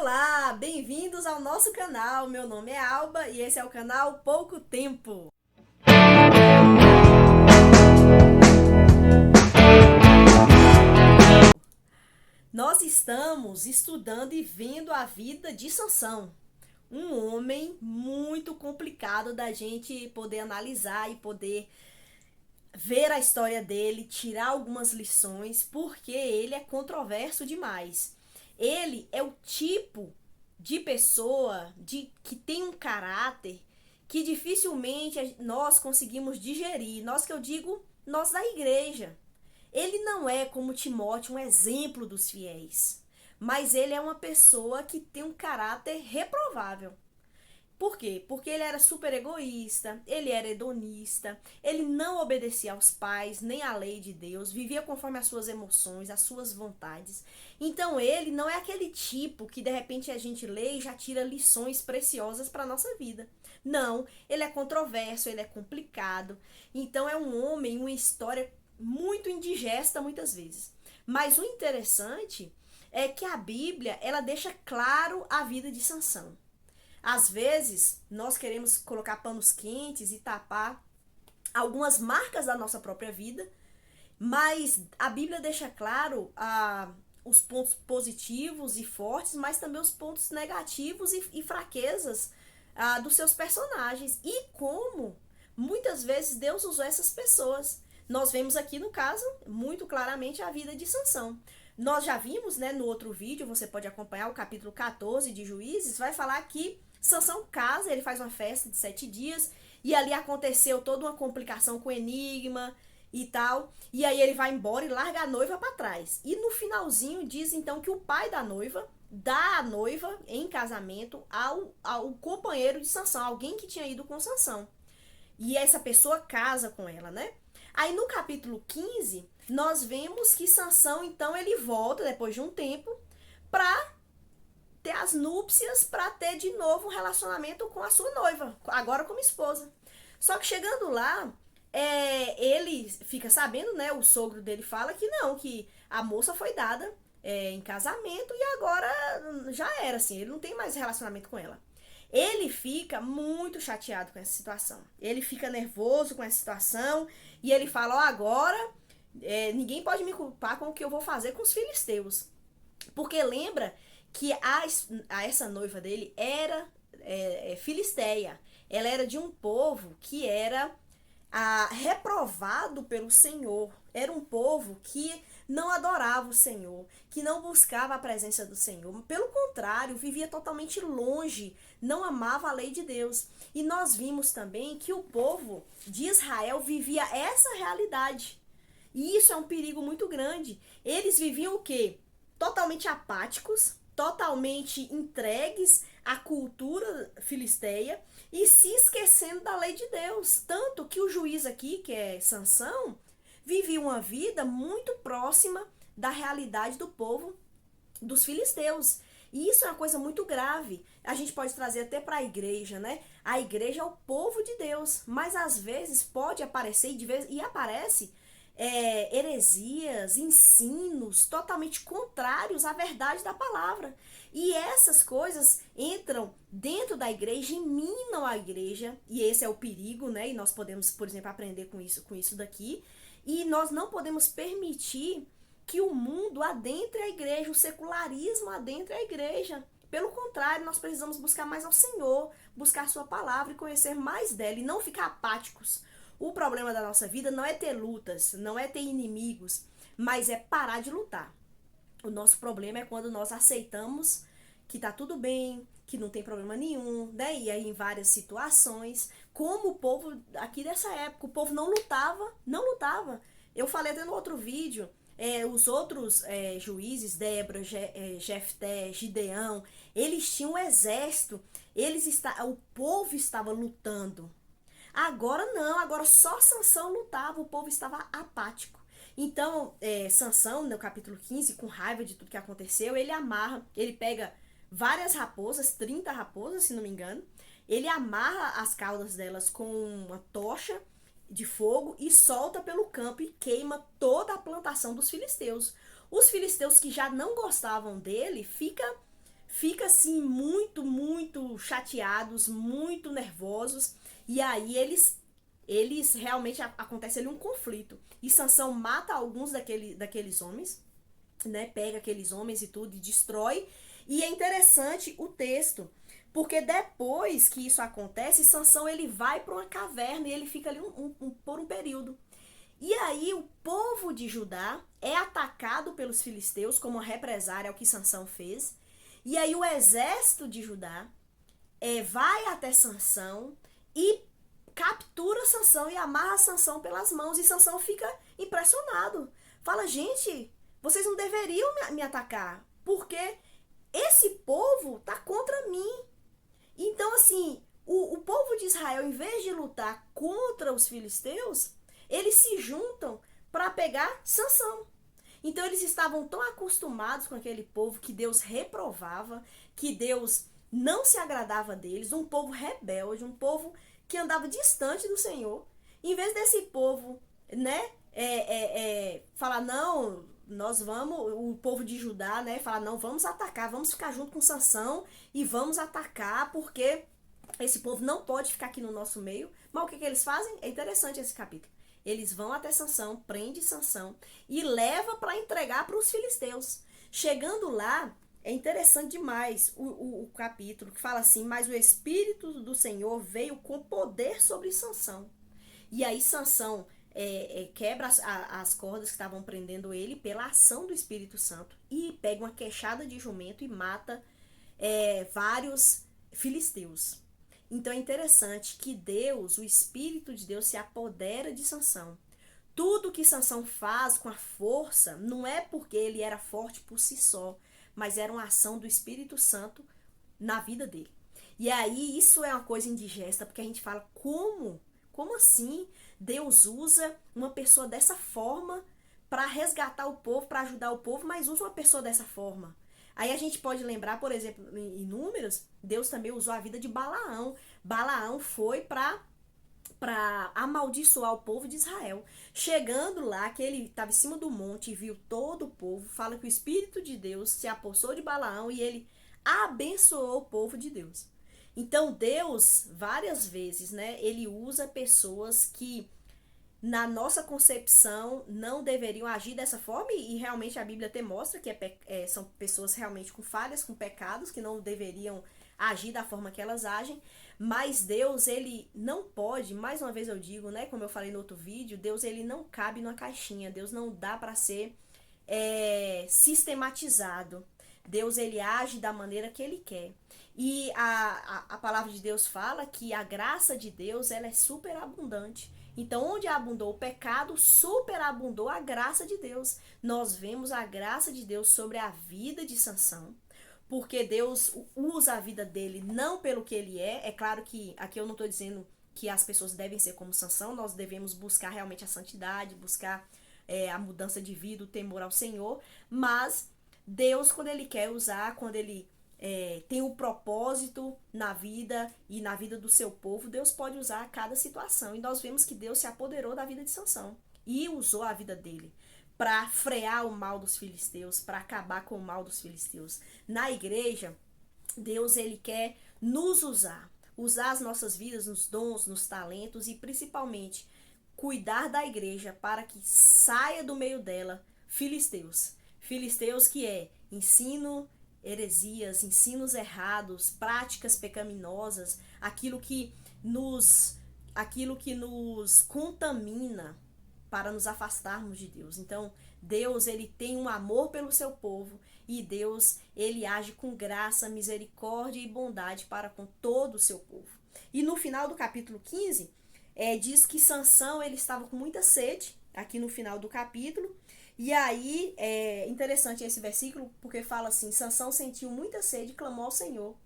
Olá, bem-vindos ao nosso canal. Meu nome é Alba e esse é o canal Pouco Tempo. Nós estamos estudando e vendo a vida de Sansão, um homem muito complicado da gente poder analisar e poder ver a história dele, tirar algumas lições, porque ele é controverso demais. Ele é o tipo de pessoa que tem um caráter que dificilmente nós conseguimos digerir. Nós que eu digo, nós da igreja. Ele não é, como Timóteo, um exemplo dos fiéis, mas ele é uma pessoa que tem um caráter reprovável. Por quê? Porque ele era super egoísta, ele era hedonista, ele não obedecia aos pais, nem à lei de Deus, vivia conforme as suas emoções, as suas vontades. Então ele não é aquele tipo que de repente a gente lê e já tira lições preciosas para a nossa vida. Não, ele é controverso, ele é complicado. Então é um homem, uma história muito indigesta muitas vezes. Mas o interessante é que a Bíblia, ela deixa claro a vida de Sansão. Às vezes, nós queremos colocar panos quentes e tapar algumas marcas da nossa própria vida, mas a Bíblia deixa claro os pontos positivos e fortes, mas também os pontos negativos e fraquezas dos seus personagens e como muitas vezes Deus usou essas pessoas. Nós vemos aqui no caso muito claramente a vida de Sansão. Nós já vimos, né, no outro vídeo, você pode acompanhar o capítulo 14 de Juízes, vai falar que Sansão casa, ele faz uma festa de 7 dias, e ali aconteceu toda uma complicação com o enigma e tal, e aí ele vai embora e larga a noiva para trás. E no finalzinho diz então que o pai da noiva dá a noiva em casamento ao companheiro de Sansão, alguém que tinha ido com Sansão. E essa pessoa casa com ela, né? Aí no capítulo 15, nós vemos que Sansão, então, ele volta depois de um tempo para ter as núpcias, para ter de novo um relacionamento com a sua noiva, agora como esposa. Só que chegando lá, ele fica sabendo, né? O sogro dele fala que não, que a moça foi dada em casamento e agora já era, assim, ele não tem mais relacionamento com ela. Ele fica muito chateado com essa situação. Ele fica nervoso com essa situação e ele fala: ó, agora ninguém pode me culpar com o que eu vou fazer com os filisteus. Porque lembra que essa noiva dele era filisteia. Ela era de um povo que era reprovado pelo Senhor. Era um povo que não adorava o Senhor, que não buscava a presença do Senhor. Pelo contrário, vivia totalmente longe, não amava a lei de Deus. E nós vimos também que o povo de Israel vivia essa realidade. E isso é um perigo muito grande. Eles viviam o quê? Totalmente apáticos, totalmente entregues à cultura filisteia e se esquecendo da lei de Deus. Tanto que o juiz aqui, que é Sansão, vivia uma vida muito próxima da realidade do povo dos filisteus. E isso é uma coisa muito grave. A gente pode trazer até para a igreja, né? A igreja é o povo de Deus, mas às vezes pode aparecer, e aparece, heresias, ensinos totalmente contrários à verdade da palavra. E essas coisas entram dentro da igreja e minam a igreja, e esse é o perigo, né? E nós podemos, por exemplo, aprender com isso daqui. E nós não podemos permitir que o mundo adentre a igreja, o secularismo adentre a igreja. Pelo contrário, nós precisamos buscar mais ao Senhor, buscar a sua palavra e conhecer mais dela e não ficar apáticos. O problema da nossa vida não é ter lutas, não é ter inimigos, mas é parar de lutar. O nosso problema é quando nós aceitamos que tá tudo bem, que não tem problema nenhum, né? E aí em várias situações, como o povo aqui dessa época, o povo não lutava, não lutava. Eu falei até no outro vídeo, os outros juízes, Débora, Jefté, Gideão, eles tinham um exército, o povo estava lutando. Agora não, agora só Sansão lutava, o povo estava apático. Então, Sansão, no capítulo 15, com raiva de tudo que aconteceu, ele pega várias raposas, 30 raposas, se não me engano, ele amarra as caudas delas com uma tocha de fogo e solta pelo campo e queima toda a plantação dos filisteus. Os filisteus que já não gostavam dele fica assim muito chateados, muito nervosos, e aí eles realmente acontece ali um conflito. E Sansão mata alguns daqueles homens, né? Pega aqueles homens e tudo e destrói. E é interessante o texto, porque depois que isso acontece, Sansão ele vai para uma caverna e ele fica ali por um período. E aí o povo de Judá é atacado pelos filisteus como uma represária ao que Sansão fez. E aí o exército de Judá vai até Sansão e captura Sansão e amarra Sansão pelas mãos. E Sansão fica impressionado. Fala, gente, vocês não deveriam me atacar, porque esse povo tá contra mim. Então, assim, o povo de Israel, em vez de lutar contra os filisteus, eles se juntam para pegar Sansão. Então eles estavam tão acostumados com aquele povo que Deus reprovava, que Deus não se agradava deles, um povo rebelde, um povo que andava distante do Senhor. Em vez desse povo, né, falar, não, nós vamos, o povo de Judá, né, falar, não, vamos atacar, vamos ficar junto com Sansão e vamos atacar, porque esse povo não pode ficar aqui no nosso meio. Mas o que eles fazem? É interessante esse capítulo. Eles vão até Sansão, prende Sansão e leva para entregar para os filisteus. Chegando lá, é interessante demais o capítulo que fala assim, mas o Espírito do Senhor veio com poder sobre Sansão. E aí Sansão quebra as cordas que estavam prendendo ele pela ação do Espírito Santo e pega uma queixada de jumento e mata vários filisteus. Então é interessante que Deus, o Espírito de Deus, se apodera de Sansão. Tudo que Sansão faz com a força não é porque ele era forte por si só, mas era uma ação do Espírito Santo na vida dele. E aí isso é uma coisa indigesta, porque a gente fala, como assim Deus usa uma pessoa dessa forma para resgatar o povo, para ajudar o povo, mas usa uma pessoa dessa forma? Aí a gente pode lembrar, por exemplo, em Números, Deus também usou a vida de Balaão. Balaão foi para amaldiçoar o povo de Israel. Chegando lá, que ele estava em cima do monte e viu todo o povo, fala que o Espírito de Deus se apossou de Balaão e ele abençoou o povo de Deus. Então Deus, várias vezes, né, ele usa pessoas que na nossa concepção não deveriam agir dessa forma, e realmente a Bíblia até mostra que são pessoas realmente com falhas, com pecados, que não deveriam agir da forma que elas agem, mas Deus, ele não pode, mais uma vez eu digo, né, como eu falei no outro vídeo, Deus, ele não cabe numa caixinha, Deus não dá para ser sistematizado. Deus, ele age da maneira que ele quer. E a palavra de Deus fala que a graça de Deus, ela é superabundante. Então, onde abundou o pecado, superabundou a graça de Deus. Nós vemos a graça de Deus sobre a vida de Sansão, porque Deus usa a vida dele não pelo que ele é. É claro que aqui eu não estou dizendo que as pessoas devem ser como Sansão, nós devemos buscar realmente a santidade, buscar a mudança de vida, o temor ao Senhor, mas Deus, quando ele quer usar, quando ele tem um propósito na vida e na vida do seu povo, Deus pode usar cada situação. E nós vemos que Deus se apoderou da vida de Sansão e usou a vida dele para frear o mal dos filisteus, para acabar com o mal dos filisteus. Na igreja, Deus, ele quer nos usar as nossas vidas nos dons, nos talentos e principalmente cuidar da igreja para que saia do meio dela filisteus. Filisteus que ensino, heresias, ensinos errados, práticas pecaminosas, aquilo que nos contamina para nos afastarmos de Deus. Então, Deus, ele tem um amor pelo seu povo e Deus, ele age com graça, misericórdia e bondade para com todo o seu povo. E no final do capítulo 15, diz que Sansão, ele estava com muita sede, aqui no final do capítulo. E aí, é interessante esse versículo, porque fala assim, Sansão sentiu muita sede e clamou ao Senhor.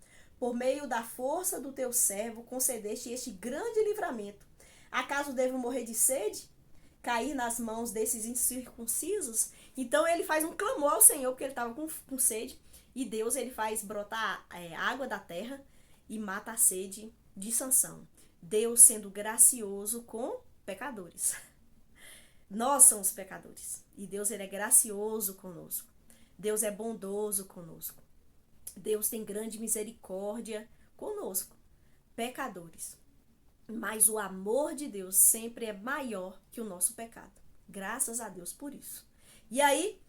Por meio da força do teu servo, concedeste este grande livramento. Acaso devo morrer de sede? Cair nas mãos desses incircuncisos? Então ele faz um clamor ao Senhor, porque ele estava com sede. E Deus, ele faz brotar água da terra e mata a sede de Sansão. Deus sendo gracioso com pecadores. Nós somos pecadores. E Deus, ele é gracioso conosco. Deus é bondoso conosco. Deus tem grande misericórdia conosco, pecadores. Mas o amor de Deus sempre é maior que o nosso pecado. Graças a Deus por isso. E aí,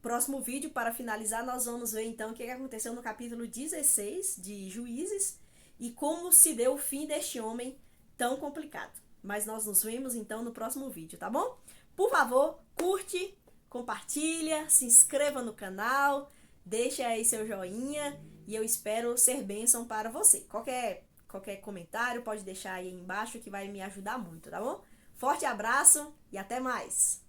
próximo vídeo, para finalizar, nós vamos ver então o que aconteceu no capítulo 16 de Juízes e como se deu o fim deste homem tão complicado. Mas nós nos vemos então no próximo vídeo, tá bom? Por favor, curte, compartilha, se inscreva no canal, deixa aí seu joinha e eu espero ser bênção para você. Qualquer comentário pode deixar aí embaixo que vai me ajudar muito, tá bom? Forte abraço e até mais!